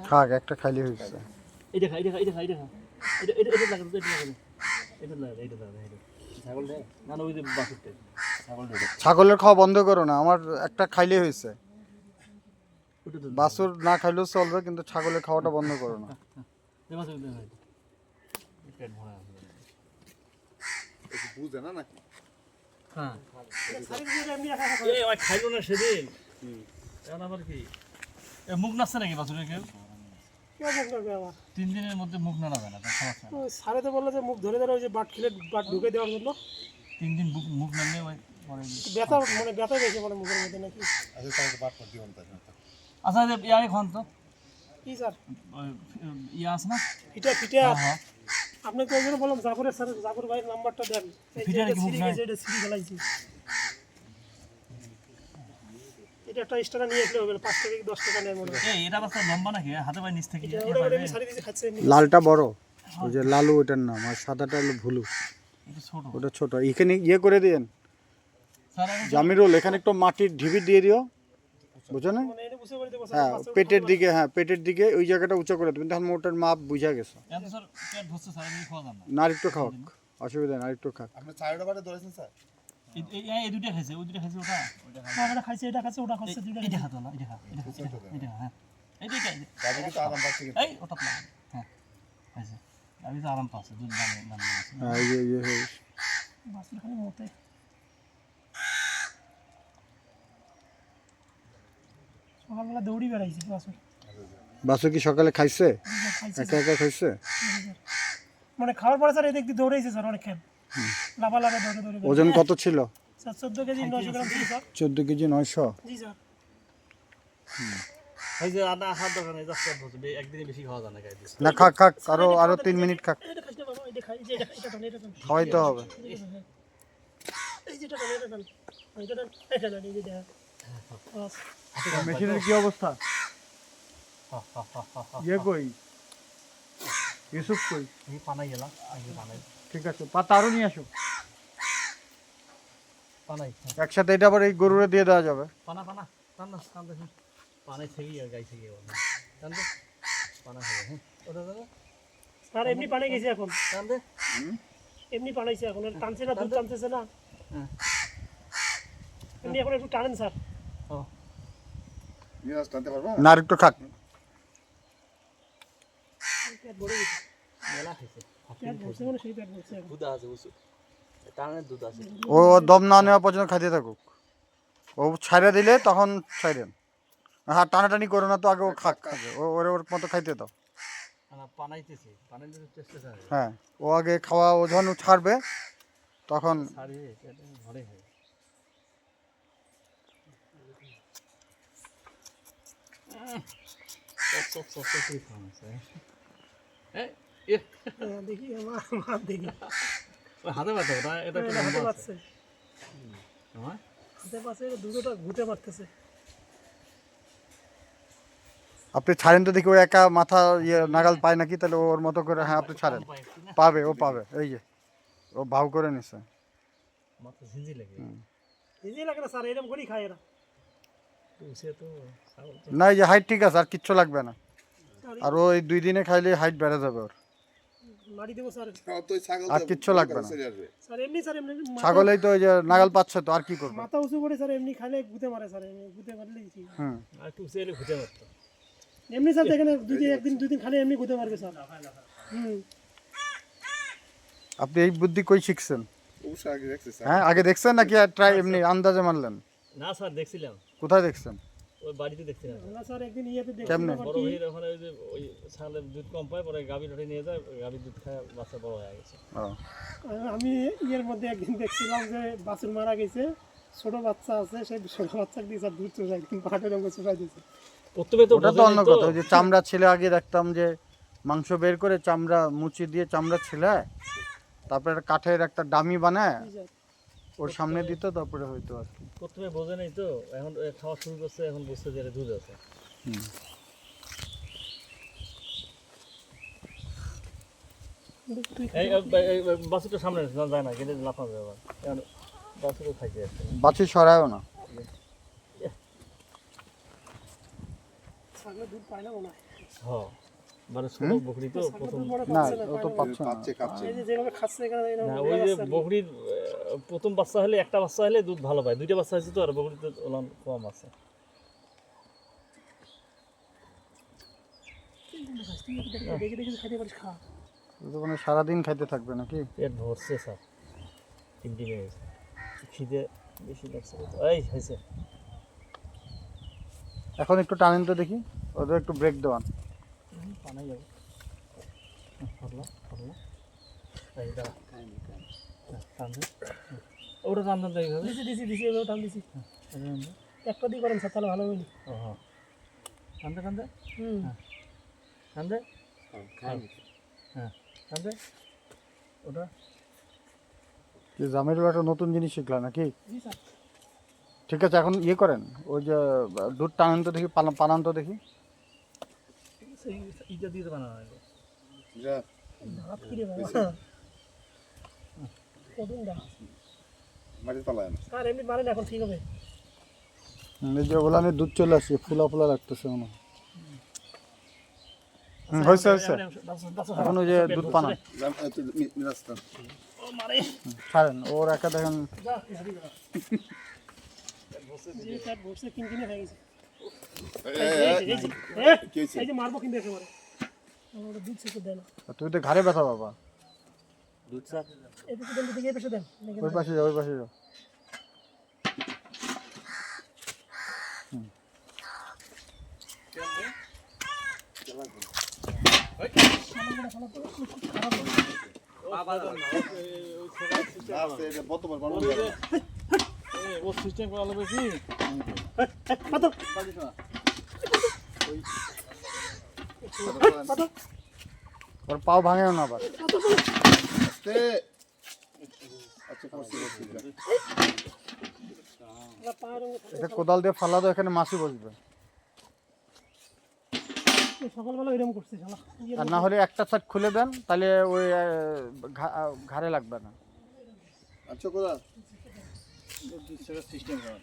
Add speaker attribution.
Speaker 1: খাক একটা খাইলে হয়েছে।
Speaker 2: এটা খা এটা খা এটা খা এটা খা এটা এটা এটা লাগা এটা লাগা এটা লাগা এটা লাগা এটা ছাগল দে না না ওই যে বাছুরটা ছাগল দে
Speaker 1: ছাগলের খাওয়া বন্ধ করো না, আমার একটা খাইলে হয়েছে।
Speaker 2: ওটা তো
Speaker 1: বাছুর না খাইলেও চলবে, কিন্তু ছাগলের খাওয়াটা বন্ধ করো না।
Speaker 2: দে বাছুর দে ভাই পেট ভরা
Speaker 3: একটু বুঝে না নাকি?
Speaker 2: হ্যাঁ এই ওই খাইলো না সেদিন এখন আবার কি এ মুখ নাচছে নাকি বাছুরের কেউ
Speaker 4: কেউ মুখ ধরবে আবার
Speaker 2: 3 দিনের মধ্যে মুখ নাড়া যায় না তার সমস্যা
Speaker 4: ওই সারে তো বললো যে মুখ ধরে ধরে ওই যে বাট খেলে বাট ঢুকে দেওয়ার জন্য
Speaker 2: 3 দিন মুখ নাড়লে ওই পরে
Speaker 4: ব্যথা মানে ব্যথা বেশি মানে মুখের মধ্যে নাকি
Speaker 3: আচ্ছা তাহলে বাদ করে দিও না তাই।
Speaker 2: আচ্ছা যে ইয়া এখন তো
Speaker 4: কি স্যার
Speaker 2: ওই ইয়া আছে না
Speaker 4: ফিটা ফিটা
Speaker 2: হ্যাঁ
Speaker 4: আপনি তো ওই জন্য বললাম জাফরের স্যার জাফর ভাইয়ের নাম্বারটা দেন এই যে
Speaker 2: ফিটার
Speaker 4: এটা
Speaker 2: কি মুখ
Speaker 4: সিঁড়ি
Speaker 2: নাই?
Speaker 4: গেছে এটা সিঁড়ি ফেলাইছি এটা একটা এক্সট্রা নিয়ে আসলে হবে না 5 টাকা কি 10 টাকা নেয় মনে হয়
Speaker 2: এই এটা বাচ্চা লম্বা নাকি হাতে পায়ে নিচ থেকে
Speaker 4: ওটা ওটা এমনি সারি দিয়েছে খাচ্ছে এমনি
Speaker 1: লালটা বড়, ওই যে লালু ওটার নাম, আর সাদাটা হলো ভুলু,
Speaker 2: এটা ছোট
Speaker 1: ওটা ছোট। এখানে ইয়ে করে দিয়েন
Speaker 2: স্যার এখন
Speaker 1: জামিরুল, এখানে একটু মাটির ঢিবি দিয়ে দিও, বুঝো না?
Speaker 4: মানে এটা বুঝে করে দেবো
Speaker 1: হ্যাঁ পেটের দিকে, হ্যাঁ পেটের দিকে ওই জায়গাটা উঁচু করে দেবেন, তখন মোটার মাপ বুঝা গেছে।
Speaker 2: এত স্যার পেট ভরছে স্যার এই খাওয়া যাবে না
Speaker 1: না আরেকটু খাওক, অসুবিধা নেই, আরেকটু খাক।
Speaker 3: আপনি চারটা বারে ধরেছেন স্যার?
Speaker 2: এই দুইটা খাইছে ওই দুইটা খাইছে ওটা
Speaker 4: এটা খাইছে এটা খাচ্ছে ওটা খাচ্ছে দুইটা
Speaker 2: এটা খাতো না এটা খা এটা হ্যাঁ এইটাই
Speaker 3: তাহলে কিন্তু আরাম পাচ্ছে কিন্তু।
Speaker 2: এই ওটা না হ্যাঁ খাইছে আমি তো আরাম পাচ্ছি দুধ দামে দামে
Speaker 1: হ্যাঁ এই যে ইয়ে হয়ে
Speaker 4: বাসুর খালি মতে সকালবেলা দৌড়ি বেড়াইছি বাসুর
Speaker 1: বাসু কি সকালে খাইছে?
Speaker 4: খাইছে
Speaker 1: একা একা খাইছে?
Speaker 4: মানে খাওয়ার পরে স্যার এদিক দিয়ে দৌড়াইছে স্যার অনেকক্ষণ লাফা লাফা দৌড়ে দৌড়ে
Speaker 1: ওজন কত ছিল?
Speaker 4: স্যার 14 কেজি 900 গ্রাম ছিল স্যার
Speaker 1: 14 কেজি 900।
Speaker 4: জি স্যার
Speaker 2: এই যে আদা হাত দোকানে যাচ্ছে বলছে একদিনে বেশি খাওয়া যায় না গাই দিছে
Speaker 1: না খাক খাক, আরো 3 মিনিট খাক,
Speaker 4: এটা খাইছ না বাবা এটা খাই যে এটা এটা টান
Speaker 1: খাওয়াইতে হবে।
Speaker 4: এই যেটা টান এটা টান এটা টান এই যে দেখা বাস
Speaker 1: মেশিনের কি অবস্থা? ইয়ে কই, ইউসুফ কই?
Speaker 2: এই পানাই গেলাম আগে পানাই
Speaker 1: ঠিক আছে, পাতা আরো নিয়ে আসো
Speaker 2: পানাই
Speaker 1: একসাথে, এটা আবার এই গরুরে দিয়ে দেওয়া যাবে।
Speaker 2: পানা পানা টান না টান দেখুন পানাই থেকে আর গাই থেকে টান দে পানা হবে হ্যাঁ ওটা দাদা
Speaker 4: স্যার এমনি পানি গেছে এখন
Speaker 2: টান দে
Speaker 4: এমনি পানাইছে এখন আর টানছে না দুধ টানতেছে না
Speaker 2: হ্যাঁ
Speaker 4: এমনি এখন একটু টানেন স্যার
Speaker 2: ও
Speaker 3: নিয়ে আস টানতে পারবো?
Speaker 1: না আরেকটু খাক।
Speaker 4: পেট ভরে গেছে
Speaker 2: মেলা খাইছে
Speaker 4: পেট ভরছে মানে সেই পেট ভরছে এখন
Speaker 2: দুধ আছে বুঝছো টানের দুধ আছে
Speaker 1: ও দম না নেওয়া পর্যন্ত খাইতে থাকুক, ও ছাইড়া দিলে তখন ছাইড়েন। হ্যাঁ টানাটানি করো না তো, আগে ও খাক, আগে ওর মতো খাইতে দাও।
Speaker 2: না পানাইতেছি পানাইতে চেষ্টা করে
Speaker 1: হ্যাঁ ও আগে খাওয়া, ও যখন ছাড়বে তখন
Speaker 2: সারি পেট ভরে হয় সব সব সব কি খাওয়া এই এ
Speaker 4: দেখি আমার দেখি
Speaker 2: ওই হাতে পাতে ওটা এটা একটু
Speaker 4: হাতে
Speaker 2: লম্বা আছে
Speaker 4: পাচ্ছে
Speaker 2: হ্যাঁ
Speaker 4: হাতে পাচ্ছে দুটোটা ঘুরতে পারতেছে
Speaker 1: আপনি ছাড়েন তো দেখি, ও একা মাথা ইয়ে নাগাল পায় নাকি, তাহলে ওর মতো করে, হ্যাঁ আপনি ছাড়েন, পাবে, ও পাবে, এই যে ও ভাও করে নিছে।
Speaker 2: মাথা ঝিঞ্জি লাগে
Speaker 4: নিজে লাগে না স্যার এরকম করেই খায় এরা
Speaker 2: সে তো ছাগল তো
Speaker 1: না এই যে হাইট ঠিক আছে, আর কিচ্ছু লাগবে না, আর ও এই 2 দিনে খাইলে হাইট বেড়ে যাবে ওর,
Speaker 4: মারি দেবো স্যার
Speaker 3: তাও তো ওই ছাগল
Speaker 1: আর
Speaker 3: তো
Speaker 1: কিচ্ছু লাগবে না।
Speaker 3: ছেড়ে আসবে।
Speaker 4: স্যার এমনি স্যার এমনি
Speaker 1: ছাগলেই তো ওই যে নাগাল পাচ্ছে, তো আর কি করবে?
Speaker 4: মাথা উঁচু করে স্যার এমনি খাইলে গুতে মারে স্যার এমনি গুতে মারলেই ঠিক
Speaker 1: হুম
Speaker 2: আর একটু সেলে ঘুরে মারতো
Speaker 4: এমনি স্যার দেখেন দুই দিন খালি এমনি গুতে মারবে স্যার
Speaker 1: আপনি এই বুদ্ধি কই শিখছেন?
Speaker 3: অবশ্যই আগে দেখছি স্যার।
Speaker 1: হ্যাঁ আগে দেখছেন নাকি ট্রাই এমনি আন্দাজে মারলেন?
Speaker 2: না স্যার দেখছিলাম
Speaker 1: কোথায় দেখছেন?
Speaker 2: ওই বাড়িতে দেখছিলাম
Speaker 4: আমরা স্যার একদিন ইয়েতে
Speaker 1: কেমনে?
Speaker 4: দেখছিলাম আর
Speaker 2: বড়
Speaker 4: কি
Speaker 2: হয়ে ওখানে ওই যে ওই ছাগলের দুধ কম পায় পরে গাভীর ওঠে নিয়ে যায় গাভীর দুধ খায় বাচ্চা বড় হয়ে গেছে
Speaker 1: ও
Speaker 4: আমি ইয়ের মধ্যে একদিন দেখছিলাম যে বাছুর মারা গেছে ছোট বাচ্চা আছে সেই ছোট বাচ্চাকে দিয়ে স্যার দুধ চোষাই একদিন পাটের রঙে চোষাই দিয়েছে
Speaker 2: প্রথমে তো
Speaker 1: ওটা তো অন্য কথা, ওই যে চামড়া ছিলে, আগে দেখতাম যে মাংস বের করে চামড়া মুচি দিয়ে চামড়া ছিলে, তারপরে একটা কাঠের একটা ডামি বানায় ওর সামনে দিত, তারপরে হয়তো আর কি।
Speaker 2: প্রথমে বোঝে নাই তো এখন খাওয়া শুরু করছে এখন বুঝতে যে দুধ আছে এই বাছুরটা সামনে যায় না কিন্তু লাফাবে আবার এখন বাছুরও খাইতে আসছে
Speaker 1: বাছি সরায়ও না।
Speaker 4: ছাগলের দুধ পায় না মনে হয়।
Speaker 2: হ্যাঁ মানে ছোট বকরি তো
Speaker 4: ছাগলের
Speaker 2: প্রথম
Speaker 4: দুধ মনে হয়
Speaker 1: না
Speaker 4: পাচ্ছে না,
Speaker 1: ও তো
Speaker 4: পায় না।
Speaker 1: পাচ্ছে না
Speaker 3: খাচ্ছে
Speaker 4: এই যে যেভাবে খাচ্ছে এখানে এরকম
Speaker 2: না
Speaker 4: বোঝা
Speaker 2: ওই যে
Speaker 4: যাচ্ছে আর কি।
Speaker 2: বকরির প্রথম বাচ্চা হলে একটা বাচ্চা হলে দুধ ভালো পায়, দুইটা বাচ্চা হয়েছে তো আর বকরিতে ওলান কম আছে।
Speaker 4: দেখে দেখে খাইতে পারিস, খা।
Speaker 1: ও তো মানে সারাদিন খাইতে থাকবে নাকি?
Speaker 2: পেট ভরছে স্যার, 3 দিন হয়ে গেছে, খিদে বেশি লাগছে তো। এই হয়েছে
Speaker 1: এখন একটু টানেন তো দেখি, ওদের একটু ব্রেক দেওয়ান।
Speaker 2: পানাই যাবে। ফরলা ফরলা এই দাঁড়া, টান দে। ওটা টান দেন তো এইভাবে।
Speaker 4: দিছি দিছি দিছি এভাবে টান দিছি।
Speaker 2: এটা টান দে।
Speaker 4: একটা দিয়ে করেন স্যার, তাহলে ভালো হয়নি।
Speaker 2: ও হ্যাঁ, টান দে টান দে
Speaker 4: হুম।
Speaker 2: টান দে। হ্যাঁ টান দে ওটা।
Speaker 1: যে জামিরুল একটা নতুন জিনিস শিখলা নাকি?
Speaker 4: জি স্যার।
Speaker 1: ঠিক আছে, এখন ইয়ে করেন, ওই যে দুধ টানেন তো দেখি, পানান তো দেখি।
Speaker 2: সেই ইটা দিয়ে বানানো হয়।
Speaker 3: যা
Speaker 4: হাত কিরে বাবা, কদিন দা
Speaker 3: মাটি পালায় না
Speaker 4: স্যার এমনি মারেন, এখন ঠিক হবে।
Speaker 1: এই যে ওলানে দুধ চলে আসছে, ফুলা ফুলা লাগতেছে মনে হয়। হয়েছে হয়েছে। এখন ওই যে দুধ পানান
Speaker 3: মিরাজটা
Speaker 1: ছাড়েন, ওর একা দেখেন।
Speaker 4: যে প্যাট বসে কিনকিনে হয়ে গেছে।
Speaker 3: এই,
Speaker 4: এই যে
Speaker 3: কি হয়েছে?
Speaker 4: এই যে মারবো কিন্তু একেবারে আমার ওটা দুধ শেষে দেয় না।
Speaker 1: তুই তো ঘাড়ে ব্যথা বাবা।
Speaker 2: দুধ চা
Speaker 4: এদিকে দেন, এদিকে এই পাশে দেন।
Speaker 1: ওই পাশে যাও, ওই পাশে যাও।
Speaker 3: আছে, এটা বর্তমান বানানো যাবে না।
Speaker 2: ও সিস্টেম করা লাগবে কি?
Speaker 4: পাতো পাতো
Speaker 1: ওর পাও ভাঙেও না আবার।
Speaker 3: আস্তে। আচ্ছা, করছি, যা।
Speaker 4: পায়ের
Speaker 1: এটা কোদাল দিয়ে ফালা দাও, এখানে মাছি বসবে।
Speaker 4: সকালবেলা এরকম করছে শালা।
Speaker 1: আর না হলে একটা সাইড খুলে দেন, তাহলে ওই ঘাড়ে লাগবে না।
Speaker 3: আচ্ছা, কোথা?
Speaker 2: সিস্টেম করা